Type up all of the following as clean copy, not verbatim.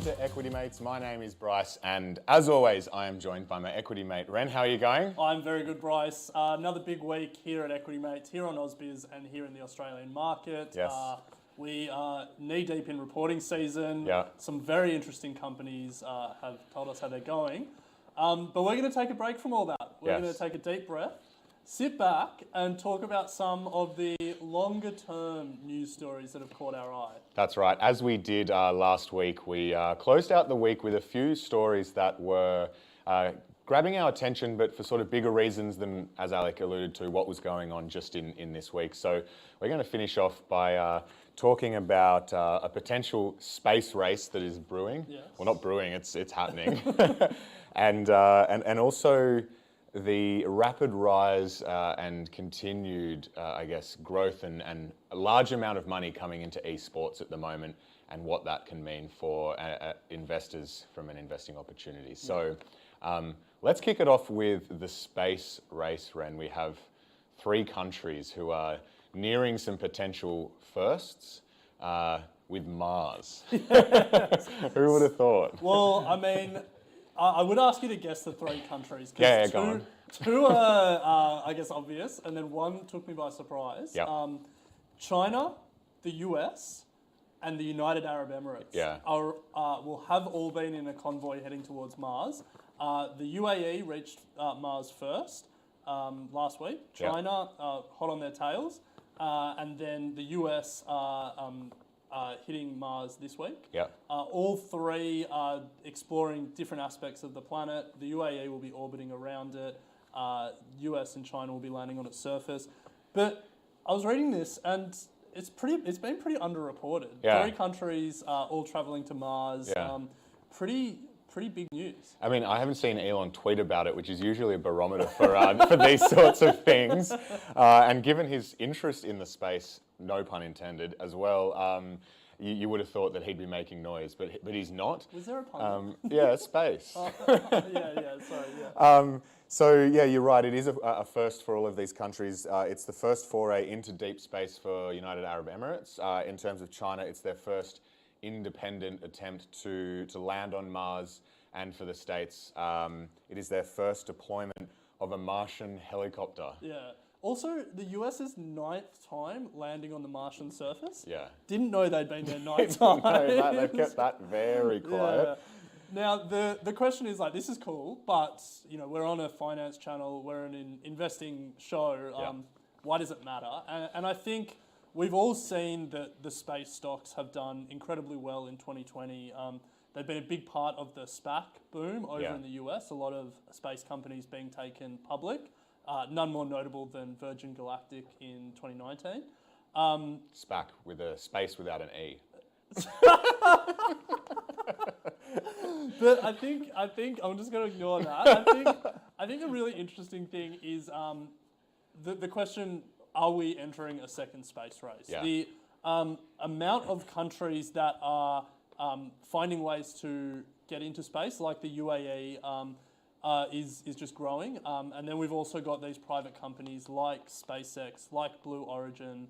to Equity Mates. My name is Bryce, and as always, I am joined by my equity mate, Ren. How are you going? I'm very good, Bryce. Another big week here at Equity Mates, here on AusBiz and here in the Australian market. Yes. We are knee-deep in reporting season. Yeah. Some very interesting companies have told us how they're going. But we're going to take a break from all that. We're going to take a deep breath, sit back and talk about some of the longer-term news stories that have caught our eye. That's right. As we did last week, we closed out the week with a few stories that were grabbing our attention, but for sort of bigger reasons than, as Alec alluded to, what was going on just in this week. So we're going to finish off by talking about a potential space race that is brewing. Yes. Well, not brewing, it's happening. and also the rapid rise and continued, growth and a large amount of money coming into esports at the moment, and what that can mean for investors from an investing opportunity. So let's kick it off with the space race, Ren. We have 3 countries who are nearing some potential firsts with Mars. Yes. Who would have thought? Well, I mean, I would ask you to guess the 3 countries. Yeah, go on. Two are, I guess, obvious, and then one took me by surprise. Yep. China, the US, and the United Arab Emirates will have all been in a convoy heading towards Mars. The UAE reached Mars first last week. China hot on their tails, and then the US hitting Mars this week. Yep. All 3 are exploring different aspects of the planet. The UAE will be orbiting around it. US and China will be landing on its surface. But I was reading this, and it's been pretty underreported. Yeah. 3 countries all traveling to Mars. Yeah. Pretty big news. I mean, I haven't seen Elon tweet about it, which is usually a barometer for these sorts of things. And given his interest in the space, no pun intended, as well, you would have thought that he'd be making noise, but he's not. Was there a pun? Yeah, space. Sorry. So yeah, you're right. It is a first for all of these countries. It's the first foray into deep space for United Arab Emirates. In terms of China, it's their first independent attempt to land on Mars, and for the States, it is their first deployment of a Martian helicopter. Yeah. Also, the US's 9th time landing on the Martian surface. Yeah. Didn't know they'd been there 9 times. No, they've kept that very quiet. Yeah. Now, the question is, like, this is cool, but, you know, we're on a finance channel, we're an investing show. Why does it matter? And I think we've all seen that the space stocks have done incredibly well in 2020. They've been a big part of the SPAC boom over in the US. A lot of space companies being taken public. None more notable than Virgin Galactic in 2019. SPAC with a space without an E. But I think I'm just going to ignore that. I think a really interesting thing is the question: are we entering a second space race? Yeah. The amount of countries that are finding ways to get into space, like the UAE, is just growing. And then we've also got these private companies like SpaceX, like Blue Origin,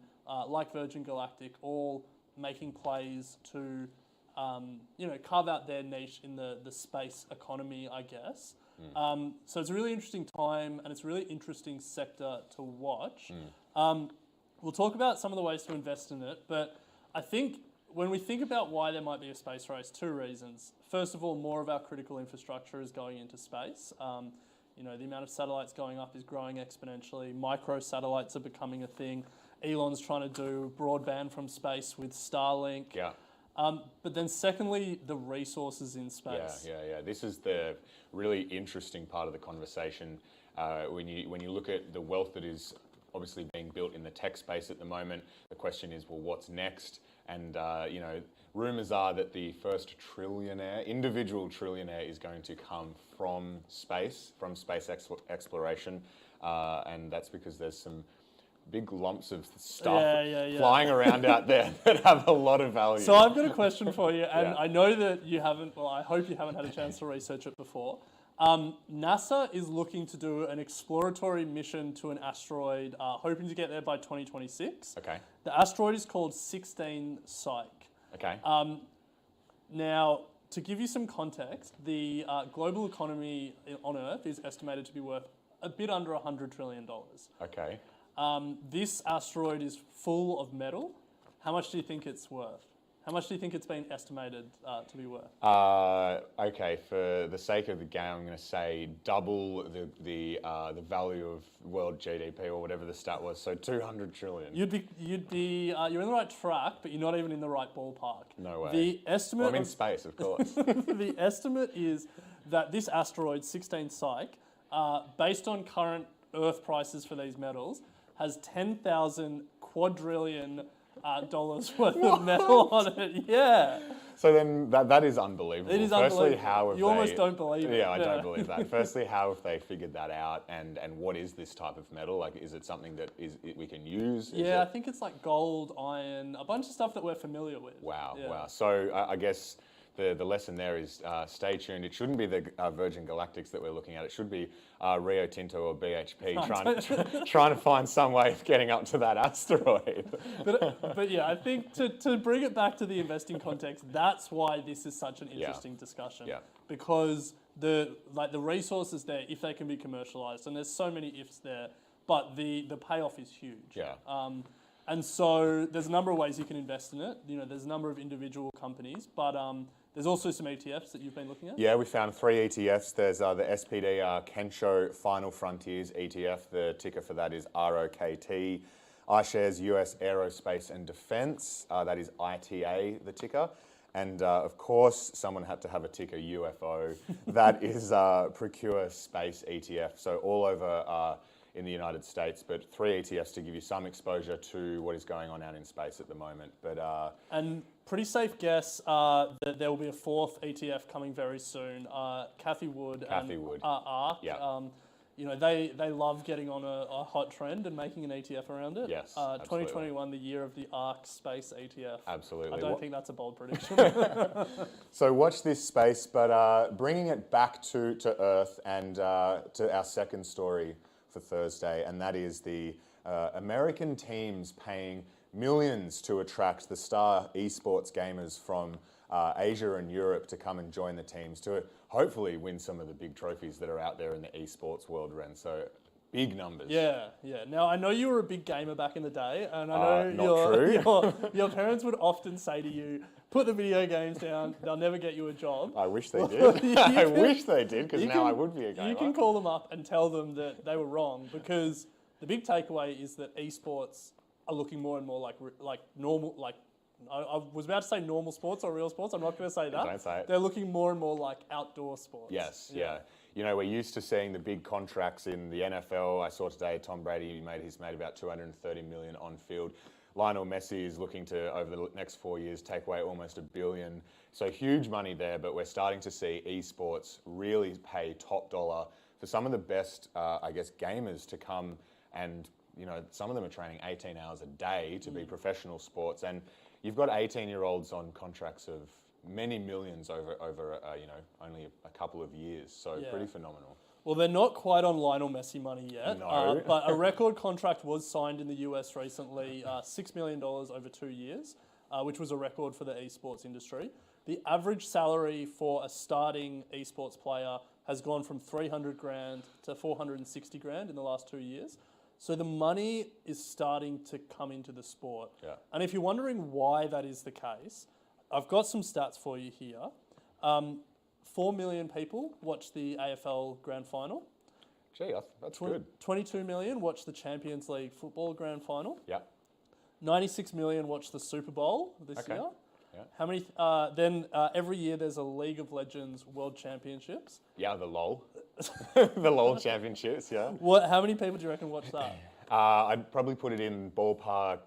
like Virgin Galactic, all making plays to carve out their niche in the space economy, I guess. So it's a really interesting time, and it's a really interesting sector to watch. We'll talk about some of the ways to invest in it, but I think when we think about why there might be a space race, 2 reasons. First of all, more of our critical infrastructure is going into space. The amount of satellites going up is growing exponentially. Micro satellites are becoming a thing. Elon's trying to do broadband from space with Starlink. Yeah. But then secondly, the resources in space. Yeah. This is the really interesting part of the conversation. When you look at the wealth that is obviously being built in the tech space at the moment, the question is, well, what's next? And rumors are that the first individual trillionaire is going to come from space exploration, and that's because there's some big lumps of stuff flying around out there that have a lot of value. So I've got a question for you, and I know that you haven't, well, I hope you haven't had a chance to research it before. NASA is looking to do an exploratory mission to an asteroid, hoping to get there by 2026. Okay. The asteroid is called 16 Psyche. Okay. Now, to give you some context, the global economy on Earth is estimated to be worth a bit under $100 trillion. Okay. This asteroid is full of metal. How much do you think it's worth? How much do you think it's been estimated to be worth? Okay, for the sake of the game, I'm going to say double the value of world GDP or whatever the stat was. So 200 trillion. You're in the right track, but you're not even in the right ballpark. No way. The estimate. I'm in space, of course. The estimate is that this asteroid, 16 Psyche, based on current Earth prices for these metals, has 10,000 quadrillion dollars worth of metal on it. Yeah. So then that is unbelievable. It is Firstly, unbelievable. how have you almost don't believe it. Yeah, I don't believe that. Firstly, how have they figured that out, and what is this type of metal? Like, is it something that we can use? Yeah, I think it's like gold, iron, a bunch of stuff that we're familiar with. Wow, Yeah. wow. So I guess the lesson there is stay tuned. It shouldn't be the Virgin Galactics that we're looking at. It should be Rio Tinto or BHP trying to find some way of getting up to that asteroid. But yeah, I think to bring it back to the investing context, that's why this is such an interesting discussion. Yeah. Because the resources there, if they can be commercialized, and there's so many ifs there, but the payoff is huge. Yeah. And so there's a number of ways you can invest in it. You know, there's a number of individual companies, but there's also some ETFs that you've been looking at. Yeah, we found 3 ETFs. There's the SPD Kensho Final Frontiers ETF. The ticker for that is ROKT. iShares US Aerospace and Defense. That is ITA, the ticker. And of course, someone had to have a ticker UFO. That is Procure Space ETF. So all over in the United States, but 3 ETFs to give you some exposure to what is going on out in space at the moment. But and pretty safe guess that there will be a 4th ETF coming very soon. Cathie Wood and ARK. Yeah. You know, they love getting on a hot trend and making an ETF around it. Yes, 2021, the year of the ARK Space ETF. Absolutely. I don't think that's a bold prediction. So watch this space, but bringing it back to Earth and to our second story for Thursday, and that is the American teams paying millions to attract the star esports gamers from Asia and Europe to come and join the teams to hopefully win some of the big trophies that are out there in the esports world, Ren. So big numbers. Yeah. Now, I know you were a big gamer back in the day, and I know your parents would often say to you, put the video games down, they'll never get you a job. I wish they did. I wish they did, because now I would be a gamer. You can call them up and tell them that they were wrong, because the big takeaway is that esports are looking more and more like normal, like I was about to say normal sports or real sports. I'm not going to say that. Don't say it. They're looking more and more like outdoor sports. Yes, yeah. You know, we're used to seeing the big contracts in the NFL. I saw today Tom Brady he's made about $230 million on field. Lionel Messi is looking to, over the next 4 years, take away almost $1 billion. So huge money there, but we're starting to see esports really pay top dollar for some of the best, gamers to come, and, you know, some of them are training 18 hours a day to be professional sports. And you've got 18-year-olds on contracts of many millions over only a couple of years. So pretty phenomenal. Well, they're not quite on Lionel Messi money yet, No. But a record contract was signed in the US recently, $6 million over 2 years, which was a record for the esports industry. The average salary for a starting esports player has gone from 300 grand to 460 grand in the last 2 years. So the money is starting to come into the sport. Yeah. And if you're wondering why that is the case, I've got some stats for you here. 4 million people watched the AFL Grand Final. Gee, that's good. 22 million watched the Champions League Football Grand Final. Yeah. 96 million watched the Super Bowl this year. Yeah. How many? Every year there's a League of Legends World Championships. Yeah, the LOL. The LOL Championships, yeah. How many people do you reckon watch that? I'd probably put it in ballpark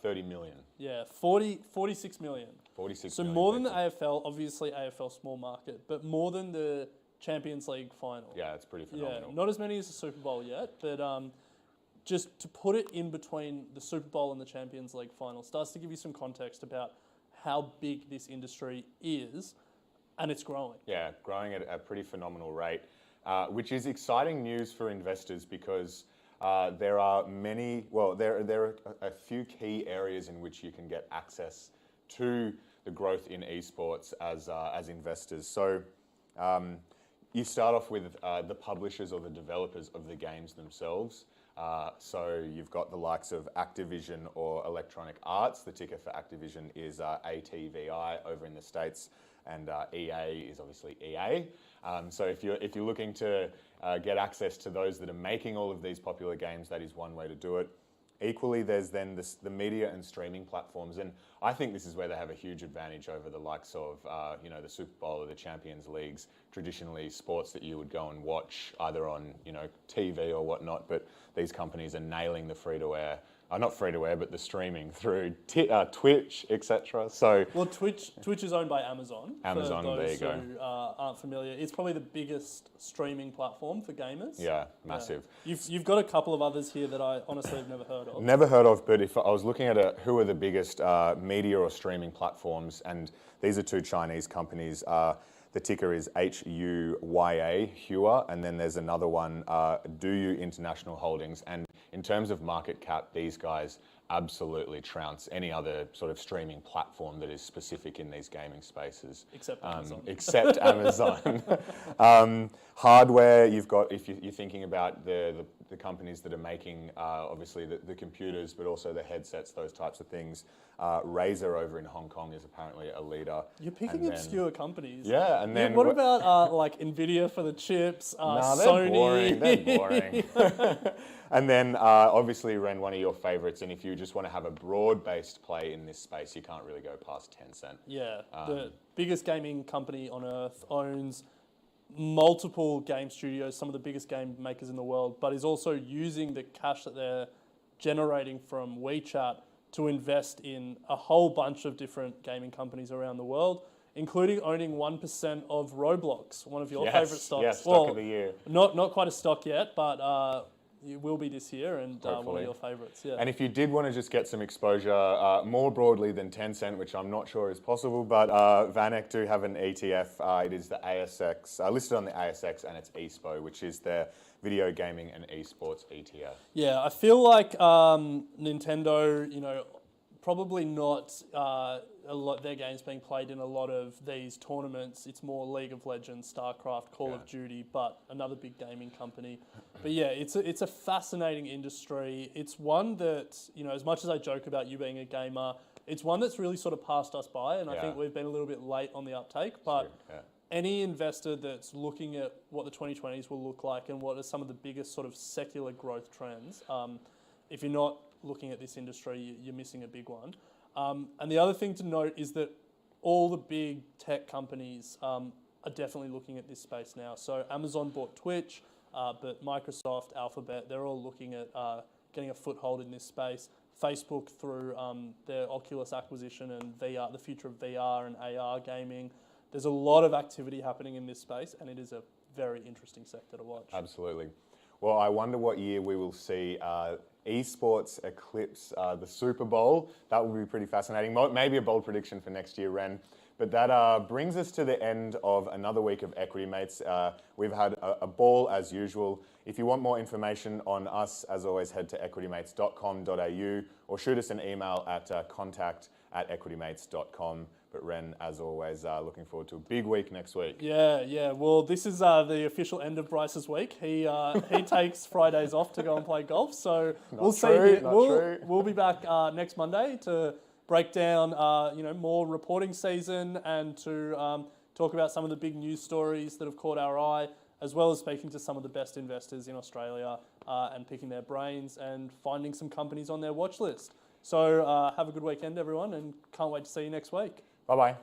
30 million. Yeah, 46 million. 46 so million more than people. the AFL, obviously AFL small market, but more than the Champions League final. Yeah, it's pretty phenomenal. Yeah, not as many as the Super Bowl yet, but just to put it in between the Super Bowl and the Champions League final starts to give you some context about how big this industry is, and it's growing. Yeah, growing at a pretty phenomenal rate, which is exciting news for investors because there are a few key areas in which you can get access to the growth in esports as investors. So you start off with the publishers or the developers of the games themselves. So you've got the likes of Activision or Electronic Arts. The ticker for Activision is ATVI over in the States, and EA is obviously EA. So if you're looking to get access to those that are making all of these popular games, that is one way to do it. Equally, there's then the media and streaming platforms, and I think this is where they have a huge advantage over the likes of the Super Bowl or the Champions Leagues, traditionally sports that you would go and watch either on TV or whatnot. But these companies are nailing the free-to-air, not free-to-air, but the streaming through Twitch, etc. So, well, Twitch is owned by Amazon. Amazon, for those there you go. who aren't familiar, it's probably the biggest streaming platform for gamers. Yeah, massive. Yeah. You've got a couple of others here that I honestly have never heard of. Never heard of, but if I was looking at who are the biggest media or streaming platforms, and these are two Chinese companies. The ticker is HUYA, Hua, and then there's another one, DouYu International Holdings. And in terms of market cap, these guys absolutely trounce any other sort of streaming platform that is specific in these gaming spaces. Except Amazon. Except Amazon. Hardware, you've got, if you're thinking about the companies that are making, obviously, the computers, but also the headsets, those types of things. Razer over in Hong Kong is apparently a leader. You're picking obscure companies. Yeah, and then... what about like NVIDIA for the chips, Sony? They're boring. And then, obviously, Ren, one of your favourites, and if you just want to have a broad-based play in this space, you can't really go past Tencent. Yeah, the biggest gaming company on earth, owns multiple game studios, some of the biggest game makers in the world, but is also using the cash that they're generating from WeChat to invest in a whole bunch of different gaming companies around the world, including owning 1% of Roblox, one of your favourite stocks. Yes, stock of the year. Not quite a stock yet, but it will be this year, and one of your favourites. Yeah. And if you did want to just get some exposure more broadly than Tencent, which I'm not sure is possible, but VanEck do have an ETF. It is the ASX, listed on the ASX, and it's ESPO, which is their video gaming and esports ETF. Yeah, I feel like Nintendo, probably not their games being played in a lot of these tournaments. It's more League of Legends, StarCraft, Call of Duty, but another big gaming company. But yeah, it's a fascinating industry. It's one that, as much as I joke about you being a gamer, it's one that's really sort of passed us by, and I think we've been a little bit late on the uptake. But any investor that's looking at what the 2020s will look like and what are some of the biggest sort of secular growth trends, if you're not looking at this industry, you're missing a big one. And the other thing to note is that all the big tech companies are definitely looking at this space now. So Amazon bought Twitch, but Microsoft, Alphabet, they're all looking at getting a foothold in this space. Facebook through their Oculus acquisition and VR, the future of VR and AR gaming. There's a lot of activity happening in this space, and it is a very interesting sector to watch. Absolutely. Well, I wonder what year we will see esports eclipse the Super Bowl. That will be pretty fascinating. Maybe a bold prediction for next year, Ren. But that brings us to the end of another week of Equity Mates. We've had a ball as usual. If you want more information on us, as always, head to equitymates.com.au or shoot us an email at contact@equitymates.com. But Ren, as always, looking forward to a big week next week. Yeah. Well, this is the official end of Bryce's week. He takes Fridays off to go and play golf. So we'll see. We'll be back next Monday to break down more reporting season and to talk about some of the big news stories that have caught our eye, as well as speaking to some of the best investors in Australia and picking their brains and finding some companies on their watch list. So have a good weekend, everyone, and can't wait to see you next week. Bye-bye.